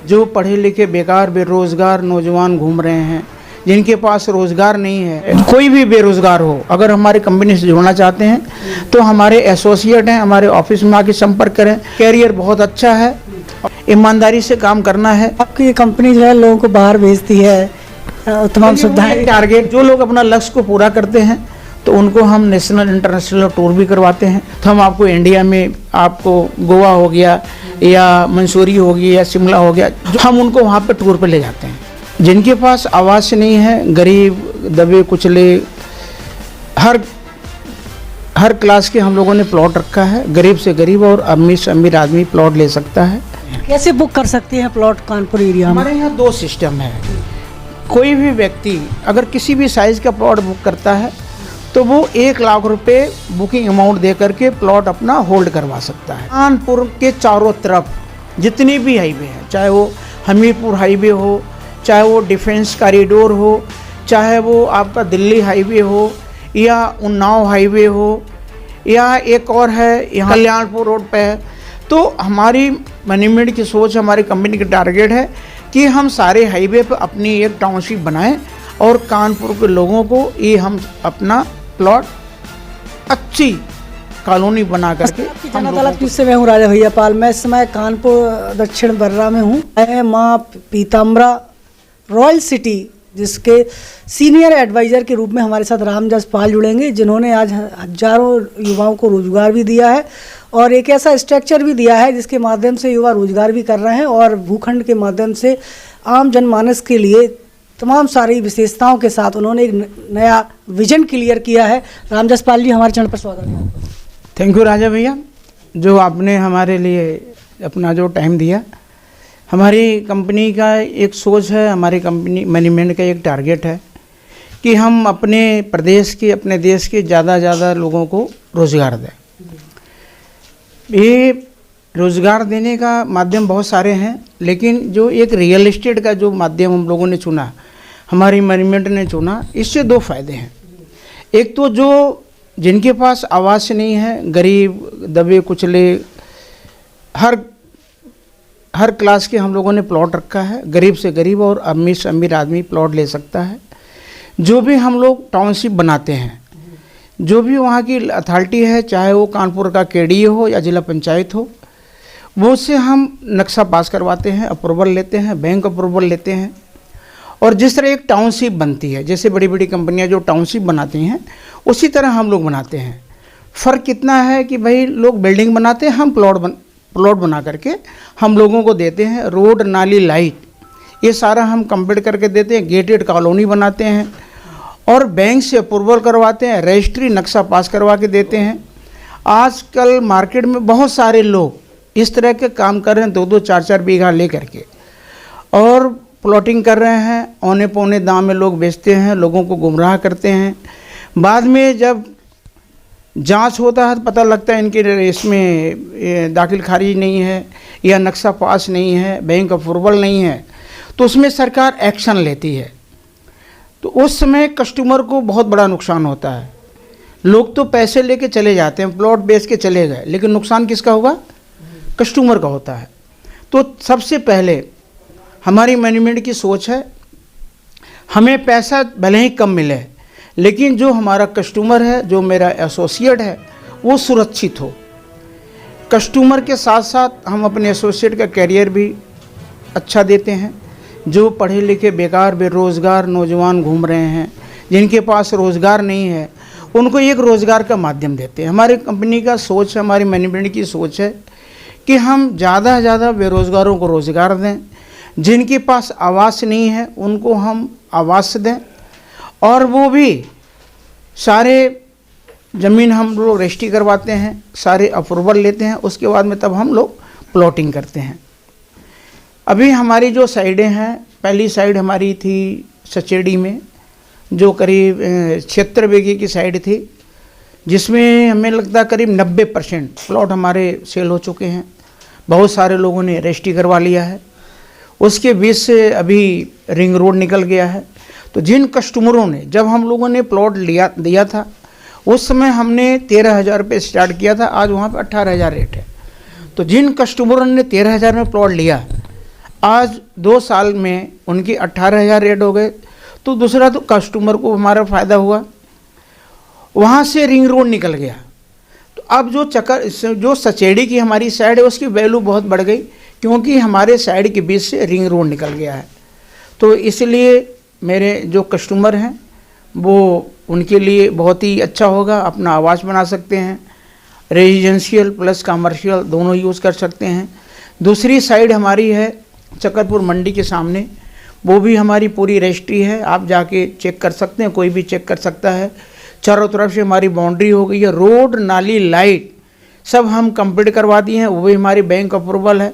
जो पढ़े लिखे बेकार बेरोज़गार नौजवान घूम रहे हैं, जिनके पास रोज़गार नहीं है, कोई भी बेरोज़गार हो, अगर हमारी कंपनी से जुड़ना चाहते हैं तो हमारे एसोसिएट हैं, हमारे ऑफिस में आके संपर्क करें। कैरियर बहुत अच्छा है, ईमानदारी से काम करना है। आपकी ये कंपनी जो है लोगों को बाहर भेजती है, तमाम सुविधाएं। टारगेट जो लोग अपना लक्ष्य को पूरा करते हैं तो उनको हम नेशनल इंटरनेशनल टूर भी करवाते हैं। तो हम आपको इंडिया में, आपको गोवा हो गया या मंसूरी हो गई या शिमला हो गया, हम उनको वहाँ पे टूर पे ले जाते हैं। जिनके पास आवास नहीं है, गरीब दबे कुचले, हर क्लास के हम लोगों ने प्लॉट रखा है। गरीब से गरीब और अमीर से अमीर आदमी प्लॉट ले सकता है। कैसे बुक कर सकते हैं प्लॉट कानपुर एरिया में? हमारे यहाँ 2 सिस्टम है। कोई भी व्यक्ति अगर किसी भी साइज़ का प्लॉट बुक करता है तो वो 1 लाख रुपए बुकिंग अमाउंट दे करके प्लॉट अपना होल्ड करवा सकता है। कानपुर के चारों तरफ जितनी भी हाईवे हैं, चाहे वो हमीरपुर हाईवे हो, चाहे वो डिफेंस कॉरिडोर हो, चाहे वो आपका दिल्ली हाईवे हो या उन्नाव हाईवे हो या एक और है यहाँ कल्याणपुर रोड पे है, तो हमारी मैनेजमेंट की सोच, हमारी कंपनी की टारगेट है कि हम सारे हाईवे पे अपनी एक टाउनशिप बनाएं और कानपुर के लोगों को ये हम अपना प्लॉट अच्छी कॉलोनी बना करके। जनता दल से मैं हूँ राजा भैया पाल। मैं इस समय कानपुर दक्षिण बर्रा में हूँ। मैं माँ पीताम्बरा रॉयल सिटी, जिसके सीनियर एडवाइज़र के रूप में हमारे साथ रामजस पाल जुड़ेंगे, जिन्होंने आज हजारों युवाओं को रोजगार भी दिया है और एक ऐसा स्ट्रक्चर भी दिया है जिसके माध्यम से युवा रोजगार भी कर रहे हैं और भूखंड के माध्यम से आम जनमानस के लिए तमाम सारी विशेषताओं के साथ उन्होंने एक नया विजन क्लियर किया है। रामजस पाल जी, हमारे चैनल पर स्वागत है। थैंक यू राजा भैया, जो आपने हमारे लिए अपना जो टाइम दिया। हमारी कंपनी का एक सोच है, हमारी कंपनी मैनेजमेंट का एक टारगेट है कि हम अपने प्रदेश के, अपने देश के ज़्यादा लोगों को रोज़गार दें। ये रोज़गार देने का माध्यम बहुत सारे हैं, लेकिन जो एक रियल एस्टेट का जो माध्यम हम लोगों ने चुना, हमारी मैनेजमेंट ने चुना, इससे 2 फायदे हैं। एक तो जो जिनके पास आवास नहीं है, गरीब दबे कुचले, हर क्लास के हम लोगों ने प्लॉट रखा है। गरीब से गरीब और अमीर से अमीर आदमी प्लॉट ले सकता है। जो भी हम लोग टाउनशिप बनाते हैं, जो भी वहाँ की अथॉरिटी है, चाहे वो कानपुर का केडीए हो या जिला पंचायत हो, वो से हम नक्शा पास करवाते हैं, अप्रूवल लेते हैं, बैंक अप्रूवल लेते हैं। और जिस तरह एक टाउनशिप बनती है, जैसे बड़ी बड़ी कंपनियां जो टाउनशिप बनाती हैं, उसी तरह हम लोग बनाते हैं। फ़र्क कितना है कि भाई लोग बिल्डिंग बनाते हैं, हम प्लॉट बना करके हम लोगों को देते हैं। रोड, नाली, लाइट, ये सारा हम कंप्लीट करके देते हैं। गेटेड कॉलोनी बनाते हैं और बैंक से अप्रूवल करवाते हैं, रजिस्ट्री नक्शा पास करवा के देते हैं। आजकल मार्केट में बहुत सारे लोग इस तरह के काम कर रहे हैं, 2-2, 4-4 बीघा ले करके और प्लॉटिंग कर रहे हैं। औने पौने दाम में लोग बेचते हैं, लोगों को गुमराह करते हैं। बाद में जब जांच होता है तो पता लगता है इनके इसमें दाखिल खारिज नहीं है या नक्शा पास नहीं है, बैंक अप्रूवल नहीं है, तो उसमें सरकार एक्शन लेती है। तो उस समय कस्टमर को बहुत बड़ा नुकसान होता है। लोग तो पैसे लेके चले जाते हैं, प्लॉट बेच के चले गए, लेकिन नुकसान किसका होगा? कस्टमर का होता है। तो सबसे पहले हमारी मैनेजमेंट की सोच है, हमें पैसा भले ही कम मिले, लेकिन जो हमारा कस्टमर है, जो मेरा एसोसिएट है, वो सुरक्षित हो। कस्टमर के साथ साथ हम अपने एसोसिएट का कैरियर भी अच्छा देते हैं। जो पढ़े लिखे बेकार बेरोज़गार नौजवान घूम रहे हैं, जिनके पास रोज़गार नहीं है, उनको एक रोज़गार का माध्यम देते हैं। हमारी कंपनी का सोच है, हमारी मैनेजमेंट की सोच है कि हम ज़्यादा से ज़्यादा बेरोज़गारों को रोज़गार दें। जिनके पास आवास नहीं है उनको हम आवास दें और वो भी सारे ज़मीन हम लोग रजिस्ट्री करवाते हैं, सारे अप्रूवल लेते हैं, उसके बाद में तब हम लोग प्लॉटिंग करते हैं। अभी हमारी जो साइडें हैं, पहली साइड हमारी थी सचेड़ी में, जो करीब 76 बीघे की साइड थी, जिसमें हमें लगता है करीब 90% प्लॉट हमारे सेल हो चुके हैं। बहुत सारे लोगों ने रजिस्ट्री करवा लिया है। उसके बीच से अभी रिंग रोड निकल गया है। तो जिन कस्टमरों ने, जब हम लोगों ने प्लॉट दिया था, उस समय हमने 13,000 रुपये स्टार्ट किया था, आज वहाँ पे 18,000 रेट है। तो जिन कस्टमरों ने 13,000 में प्लॉट लिया, आज 2 साल में उनकी 18,000 रेट हो गए। तो दूसरा तो कस्टमर को हमारा फ़ायदा हुआ, वहाँ से रिंग रोड निकल गया। तो अब जो सचेड़ी की हमारी साइड है उसकी वैल्यू बहुत बढ़ गई, क्योंकि हमारे साइड के बीच से रिंग रोड निकल गया है। तो इसलिए मेरे जो कस्टमर हैं वो उनके लिए बहुत ही अच्छा होगा, अपना आवास बना सकते हैं, रेजिडेंशियल प्लस कमर्शियल दोनों यूज़ कर सकते हैं। दूसरी साइड हमारी है चकरपुर मंडी के सामने, वो भी हमारी पूरी रजिस्ट्री है, आप जाके चेक कर सकते हैं, कोई भी चेक कर सकता है। चारों तरफ से हमारी बाउंड्री हो गई है, रोड नाली लाइट सब हम कंप्लीट करवा दिए हैं, वो भी हमारी बैंक अप्रूवल है।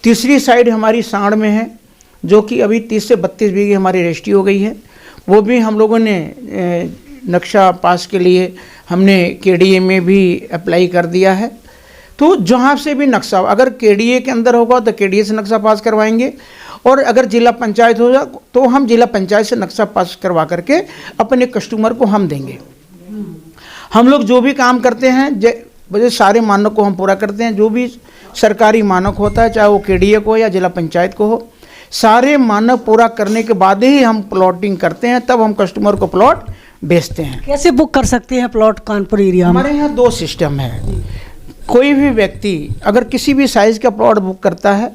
तीसरी साइड हमारी सांड में है, जो कि अभी 30 से 32 बीघे हमारी रजिस्ट्री हो गई है, वो भी हम लोगों ने नक्शा पास के लिए हमने KDA में भी अप्लाई कर दिया है। तो जहाँ से भी नक्शा अगर KDA के अंदर होगा तो KDA से नक्शा पास करवाएंगे, और अगर जिला पंचायत होगा तो हम जिला पंचायत से नक्शा पास करवा करके अपने कस्टमर को हम देंगे। हम लोग जो भी काम करते हैं वजह सारे मानक को हम पूरा करते हैं। जो भी सरकारी मानक होता है, चाहे वो KDA को हो या जिला पंचायत को हो, सारे मानक पूरा करने के बाद ही हम प्लॉटिंग करते हैं, तब हम कस्टमर को प्लॉट बेचते हैं। कैसे बुक कर सकते हैं प्लॉट कानपुर एरिया में? हमारे यहाँ 2 सिस्टम है। कोई भी व्यक्ति अगर किसी भी साइज़ का प्लॉट बुक करता है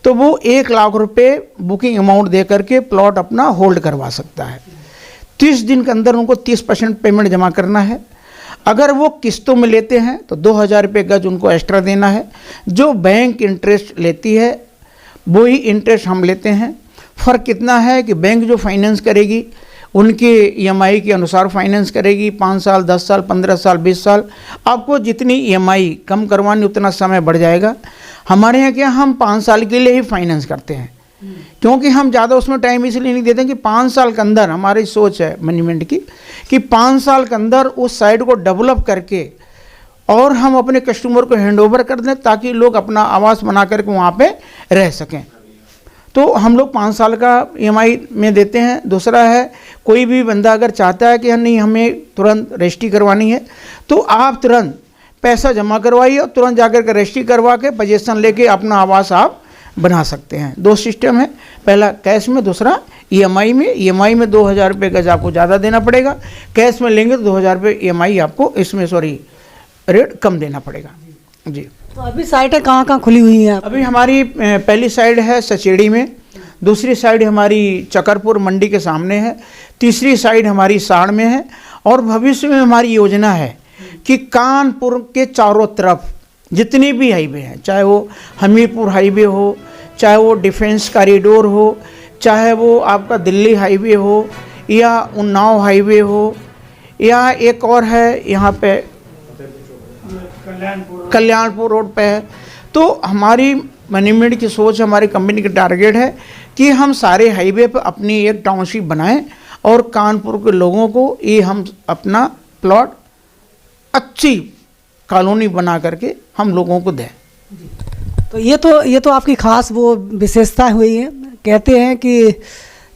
तो वो 1 लाख रुपए बुकिंग अमाउंट दे करके प्लॉट अपना होल्ड करवा सकता है। 30 दिन के अंदर उनको 30% पेमेंट जमा करना है। अगर वो किस्तों में लेते हैं तो 2,000 रुपये गज उनको एक्स्ट्रा देना है। जो बैंक इंटरेस्ट लेती है वही इंटरेस्ट हम लेते हैं। फ़र्क कितना है कि बैंक जो फाइनेंस करेगी उनके EMI के अनुसार फाइनेंस करेगी, 5 साल, 10 साल, 15 साल, 20 साल। आपको जितनी EMI कम करवानी उतना समय बढ़ जाएगा। हमारे यहाँ क्या, हम 5 साल के लिए ही फाइनेंस करते हैं, क्योंकि हम ज़्यादा उसमें टाइम इसलिए नहीं देते कि 5 साल के अंदर हमारी सोच है मैनेजमेंट की कि 5 साल के अंदर उस साइट को डेवलप करके और हम अपने कस्टमर को हैंडओवर कर दें, ताकि लोग अपना आवास बना करके वहाँ पे रह सकें। तो हम लोग 5 साल का EMI में देते हैं। दूसरा है, कोई भी बंदा अगर चाहता है कि नहीं हमें तुरंत रजिस्ट्री करवानी है, तो आप तुरंत पैसा जमा करवाइए और तुरंत जाकर के रजिस्ट्री करवा के पोजीशन लेके अपना आवास आप बना सकते हैं। 2 सिस्टम है, पहला कैश में, दूसरा EMI में। EMI में 2,000 रुपये गज आपको ज़्यादा देना पड़ेगा, कैश में लेंगे तो 2,000 रुपये EMI आपको इसमें रेट कम देना पड़ेगा जी। तो अभी साइटें कहाँ खुली हुई हैं? अभी हमारी पहली साइड है सचेड़ी में, दूसरी साइड हमारी चकरपुर मंडी के सामने है, तीसरी साइड हमारी साड़ में है। और भविष्य में हमारी योजना है कि कानपुर के चारों तरफ जितनी भी हाईवे हैं, चाहे वो हमीरपुर हाईवे हो, चाहे वो डिफेंस कॉरिडोर हो, चाहे वो आपका दिल्ली हाईवे हो या उन्नाव हाईवे हो, या एक और है यहाँ पे कल्याणपुर रोड पे है। तो हमारी मैनेजमेंट की सोच, हमारी कंपनी की टारगेट है कि हम सारे हाईवे पर अपनी एक टाउनशिप बनाएं और कानपुर के लोगों को ये हम अपना प्लॉट अच्छी कॉलोनी बना करके हम लोगों को दें। तो ये तो आपकी खास वो विशेषता हुई है। कहते हैं कि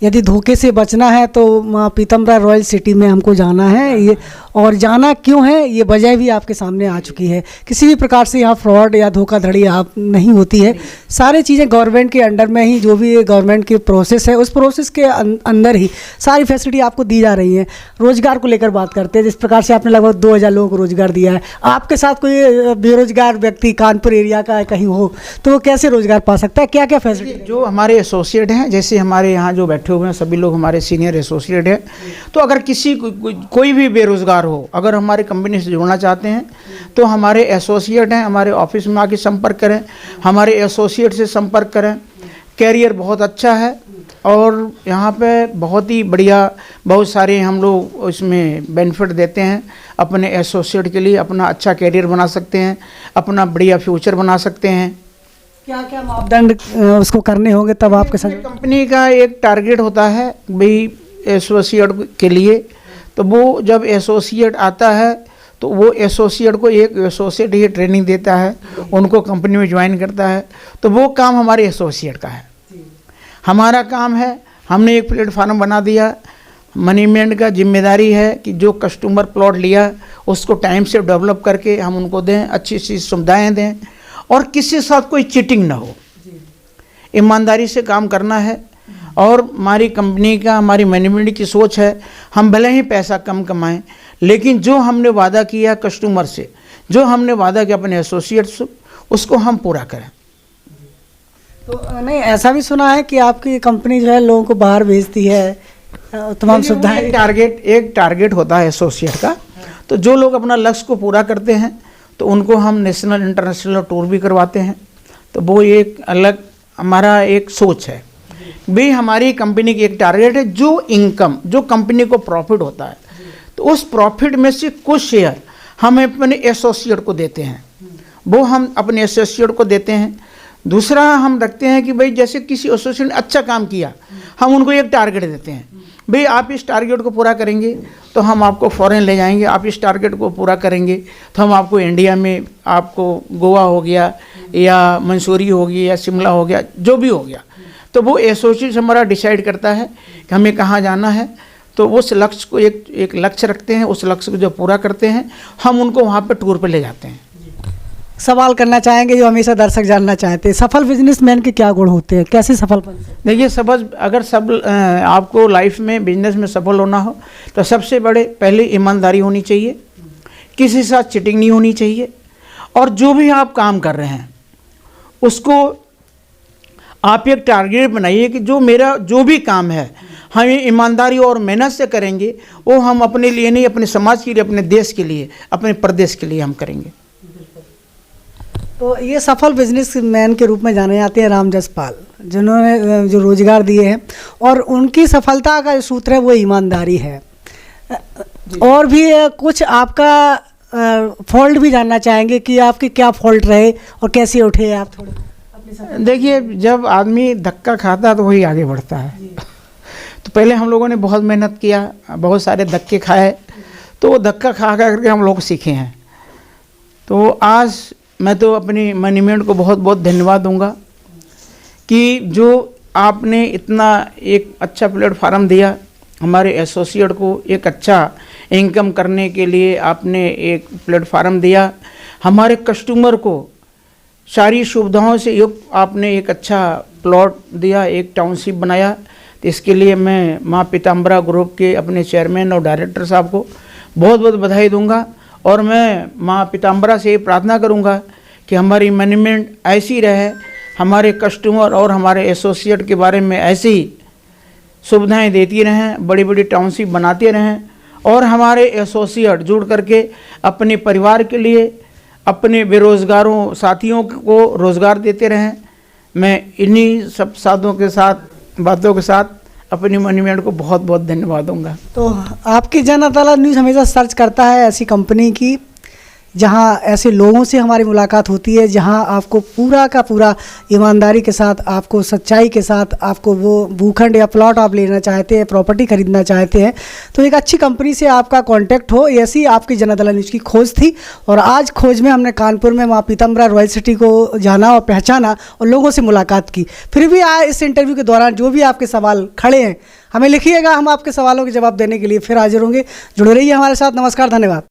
यदि धोखे से बचना है तो माँ पीतमरा रॉयल सिटी में हमको जाना है। ये और जाना क्यों है, ये वजह भी आपके सामने आ चुकी है। किसी भी प्रकार से यहाँ फ्रॉड या धोखाधड़ी आप नहीं होती है। सारी चीज़ें गवर्नमेंट के अंडर में ही, जो भी गवर्नमेंट की प्रोसेस है उस प्रोसेस के अंदर ही सारी फैसिलिटी आपको दी जा रही है। रोज़गार को लेकर बात करते हैं, जिस प्रकार से आपने लगभग 2,000 लोगों को रोज़गार दिया है। आपके साथ कोई बेरोजगार व्यक्ति कानपुर एरिया का कहीं हो तो वो कैसे रोज़गार पा सकता है? क्या क्या फैसिलिटी? जो हमारे एसोसिएट हैं, जैसे हमारे यहाँ जो बैठे हुए हैं सभी लोग हमारे सीनियर एसोसिएट हैं, तो अगर किसी कोई भी बेरोजगार हो, अगर हमारी कंपनी से जुड़ना चाहते हैं तो हमारे एसोसिएट हैं, हमारे ऑफिस में आके संपर्क करें, हमारे एसोसिएट से संपर्क करें। कैरियर बहुत अच्छा है और यहाँ पे बहुत ही बढ़िया, बहुत सारे हम लोग इसमें बेनिफिट देते हैं। अपने एसोसिएट के लिए अपना अच्छा कैरियर बना सकते हैं, अपना बढ़िया फ्यूचर बना सकते हैं। क्या क्या मापदंड उसको करने होंगे तब आपके साथ? कंपनी का एक टारगेट होता है भाई एसोसिएट के लिए, तो वो जब एसोसिएट आता है तो वो एसोसिएट को एक एसोसिएट ही ट्रेनिंग देता है, उनको कंपनी में ज्वाइन करता है। तो वो काम हमारे एसोसिएट का है। हमारा काम है, हमने एक प्लेटफार्म बना दिया। मैनेजमेंट का जिम्मेदारी है कि जो कस्टमर प्लॉट लिया उसको टाइम से डेवलप करके हम उनको दें, अच्छी अच्छी सुविधाएँ दें और किसी के साथ कोई चीटिंग ना हो। ईमानदारी से काम करना है। और हमारी कंपनी का, हमारी मैनेजमेंट की सोच है, हम भले ही पैसा कम कमाएं, लेकिन जो हमने वादा किया कस्टमर से, जो हमने वादा किया अपने एसोसिएट से, उसको हम पूरा करें। तो नहीं, ऐसा भी सुना है कि आपकी कंपनी जो है लोगों को बाहर भेजती है, तमाम सुविधाएं। एक टारगेट होता है एसोसिएट का, तो जो लोग अपना लक्ष्य को पूरा करते हैं तो उनको हम नेशनल इंटरनेशनल टूर भी करवाते हैं। तो वो एक अलग हमारा एक सोच है भी, हमारी कंपनी की एक टारगेट है, जो इनकम, जो कंपनी को प्रॉफिट होता है तो उस प्रॉफिट में से कुछ शेयर हम अपने एसोसिएट को देते हैं, वो हम अपने एसोसिएट को देते हैं। दूसरा हम रखते हैं कि भाई जैसे किसी एसोसिएट ने अच्छा काम किया, हम उनको एक टारगेट देते हैं, भाई आप इस टारगेट को पूरा करेंगे तो हम आपको फॉरेन ले जाएंगे, आप इस टारगेट को पूरा करेंगे तो हम आपको इंडिया में, आपको गोवा हो गया या मंसूरी हो गई या शिमला हो गया, जो भी हो गया, तो वो एसोसिएट हमारा डिसाइड करता है कि हमें कहाँ जाना है। तो उस लक्ष्य को एक लक्ष्य रखते हैं, उस लक्ष्य को जो पूरा करते हैं हम उनको वहाँ पर टूर पर ले जाते हैं। सवाल करना चाहेंगे जो हमेशा दर्शक जानना चाहते हैं, सफल बिजनेसमैन के क्या गुण होते हैं, कैसे सफल बन सकते हैं? देखिए, अगर आपको लाइफ में, बिजनेस में सफल होना हो तो सबसे बड़े पहले ईमानदारी होनी चाहिए, किसी के साथ चिटिंग नहीं होनी चाहिए, और जो भी आप काम कर रहे हैं उसको आप एक टारगेट बनाइए कि जो भी काम है हम ये ईमानदारी और मेहनत से करेंगे, वो हम अपने लिए नहीं, अपने समाज के लिए, अपने देश के लिए, अपने प्रदेश के लिए हम करेंगे। तो ये सफल बिजनेसमैन के रूप में जाने जाते हैं राम जसपाल, जिन्होंने जो रोजगार दिए हैं, और उनकी सफलता का जो सूत्र है वो ईमानदारी है। और भी कुछ आपका फॉल्ट भी जानना चाहेंगे कि आपके क्या फॉल्ट रहे और कैसे उठे आप थोड़े? देखिए, जब आदमी धक्का खाता है तो वही आगे बढ़ता है। तो पहले हम लोगों ने बहुत मेहनत किया, बहुत सारे धक्के खाए, तो वो धक्का खा करके हम लोग सीखे हैं। तो आज मैं तो अपनी मैनेजमेंट को बहुत बहुत धन्यवाद दूंगा कि जो आपने इतना एक अच्छा प्लेटफार्म दिया, हमारे एसोसिएट को एक अच्छा इनकम करने के लिए आपने एक प्लेटफार्म दिया, हमारे कस्टमर को सारी सुविधाओं से युक्त आपने एक अच्छा प्लॉट दिया, एक टाउनशिप बनाया। तो इसके लिए मैं माँ पीताम्बरा ग्रुप के अपने चेयरमैन और डायरेक्टर साहब को बहुत बहुत बधाई दूंगा, और मैं माँ पीताम्बरा से प्रार्थना करूंगा कि हमारी मैनेजमेंट ऐसी रहे, हमारे कस्टमर और हमारे एसोसिएट के बारे में ऐसी सुविधाएं देती रहें, बड़ी बड़ी टाउनशिप बनाते रहें, और हमारे एसोसिएट जुड़ करके अपने परिवार के लिए, अपने बेरोज़गारों साथियों को रोज़गार देते रहें। मैं इन्हीं सब बातों के साथ अपनी मैनेजमेंट को बहुत बहुत धन्यवाद दूंगा। तो आपकी जन अदालत न्यूज़ हमेशा सर्च करता है ऐसी कंपनी की जहां ऐसे लोगों से हमारी मुलाकात होती है, जहां आपको पूरा का पूरा ईमानदारी के साथ, आपको सच्चाई के साथ, आपको वो भूखंड या प्लॉट आप लेना चाहते हैं, प्रॉपर्टी खरीदना चाहते हैं, तो एक अच्छी कंपनी से आपका कांटेक्ट हो, ऐसी आपकी जन अदालत न्यूज़ की खोज थी। और आज खोज में हमने कानपुर में माँ पीताम्बरा रॉयल सिटी को जाना और पहचाना और लोगों से मुलाकात की। फिर भी इस इंटरव्यू के दौरान जो भी आपके सवाल खड़े हैं हमें लिखिएगा, हम आपके सवालों के जवाब देने के लिए फिर हाजिर होंगे। जुड़े रहिए हमारे साथ। नमस्कार, धन्यवाद।